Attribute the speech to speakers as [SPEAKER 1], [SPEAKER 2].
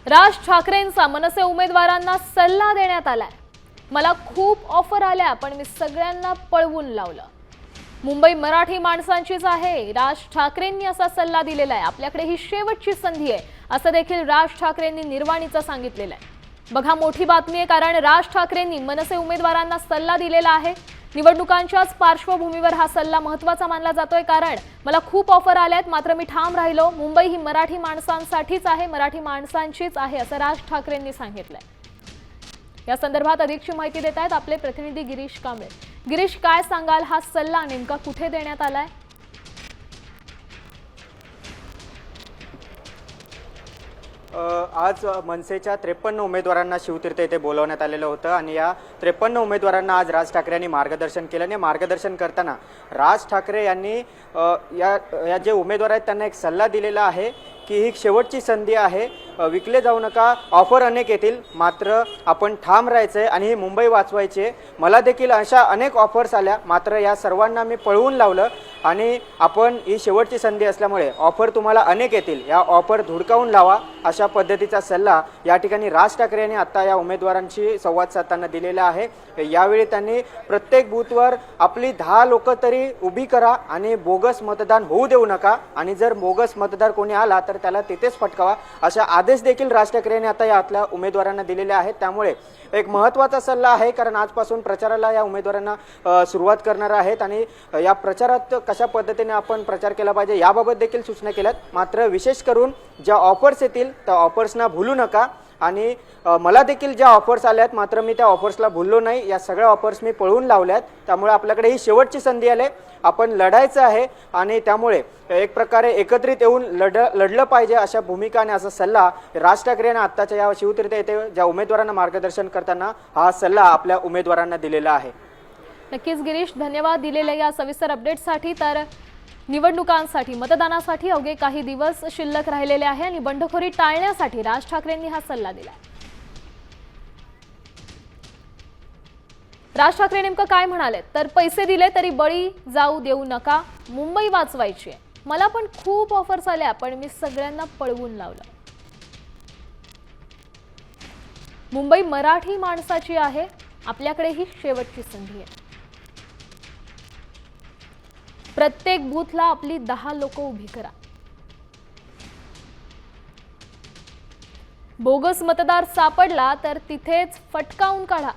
[SPEAKER 1] राज ठाकरेंचा मनसे उमेदवारांना सल्ला देण्यात आलाय। मला खूप ऑफर आल्या पण मी सगळ्यांना पळवून लावलं। मुंबई मराठी माणसांचीच आहे, राज ठाकरेंनी असा सल्ला दिलेला आहे। आपल्याकडे ही शेवटची संधी आहे असं देखील राज ठाकरेंनी निर्वाणीचं सांगितलेलं आहे। बघा मोठी बातमी आहे, कारण राज ठाकरेंनी मनसे उमेदवारांना सल्ला दिलेला आहे। निवडणुकांच्याच पार्श्वभूमीवर हा सल्ला महत्त्वाचा मानला जातोय, कारण मला खूप ऑफर आल्यात मात्र मी ठाम राहिलो। मुंबई ही मराठी माणसांसाठीच आहे, मराठी माणसांचीच आहे असं राज ठाकरेंनी सांगितलंय। या संदर्भात अधिकची माहिती देत आहेत आपले प्रतिनिधी गिरीश कांबळे। गिरीश, काय सांगाल, हा सल्ला नेमका कुठे देण्यात आलाय?
[SPEAKER 2] आज मनसेच्या 53 उमेदवारांना शिवतीर्थ येथे बोलवण्यात आलेलं होतं आणि या 53 उमेदवारांना आज राज ठाकरे यांनी मार्गदर्शन केलं आणि मार्गदर्शन करताना राज ठाकरे यांनी या जे उमेदवार आहेत त्यांना एक सल्ला दिलेला आहे की ही शेवटची संधी आहे, विकले जाऊ नका, ऑफर अनेक येतील मात्र आपण ठाम राहायचंय आणि ही मुंबई वाचवायची। मला देखील अशा अनेक ऑफर्स आल्या मात्र या सर्वांना मी पळवून लावलं आणि आपण ही शेवटची संधी असल्यामुळे ऑफर तुम्हाला अनेक येतील, या ऑफर धुडकावून लावा अशा पद्धतीचा सल्ला या ठिकाणी राज ठाकरे यांनी आता या उमेदवारांशी संवाद साधताना दिलेला आहे। यावेळी त्यांनी प्रत्येक बूथवर आपली 10 लोक तरी उभी करा आणि बोगस मतदान होऊ देऊ नका आणि जर बोगस मतदार कोणी आला तर त्याला तिथेच फटकावा अशा आदेश देखील राज ठाकरे यांनी आता यातल्या उमेदवारांना दिलेले आहेत। त्यामुळे एक महत्त्वाचा सल्ला आहे, कारण आजपासून प्रचाराला या उमेदवारांना सुरुवात करणार आहेत आणि या प्रचारात कशा पद्धतीने आपण प्रचार केला पाहिजे याबाबत देखील सूचना केल्यात। मात्र विशेष करून ज्या ऑफर्स येतील त्या ऑफर्सना भूलू नका आणि मला देखील ज्या ऑफर्स आल्यात मात्र मी त्या ऑफर्सला भुललो नाही, या सगळ्या ऑफर्स मी पळवून लावल्यात। त्यामुळे आपल्याकडे ही शेवटची संधी आली, आपण लढायचं आहे आणि त्यामुळे एक प्रकारे एकत्रित येऊन लढलं पाहिजे अशा भूमिका आणि असा सल्ला राज ठाकरे यांनी आत्ताच्या या शिवतीर्थ येथे ज्या उमेदवारांना मार्गदर्शन करताना हा सल्ला आपल्या उमेदवारांना दिलेला आहे।
[SPEAKER 1] नक्कीच गिरीश, धन्यवाद दिलेल्या या सविस्तर अपडेटसाठी। तर निवडणुकांसाठी मतदानासाठी अवघे काही दिवस शिल्लक राहिलेले आहे आणि बंडखोरी टाळण्यासाठी राज ठाकरेंनी हा सल्ला दिला। राज ठाकरे नेमकं काय म्हणाले, तर पैसे दिले तरी बळी जाऊ देऊ नका, मुंबई वाचवायची आहे। मला पण खूप ऑफर्स आल्या पण मी सगळ्यांना पळवून लावलं। मुंबई मराठी माणसाची आहे, आपल्याकडे ही शेवटची संधी आहे। प्रत्येक बूथला आपली 10 लोक उभी करा। बोगस मतदार सापडला तर तिथेच फटकावून काढा।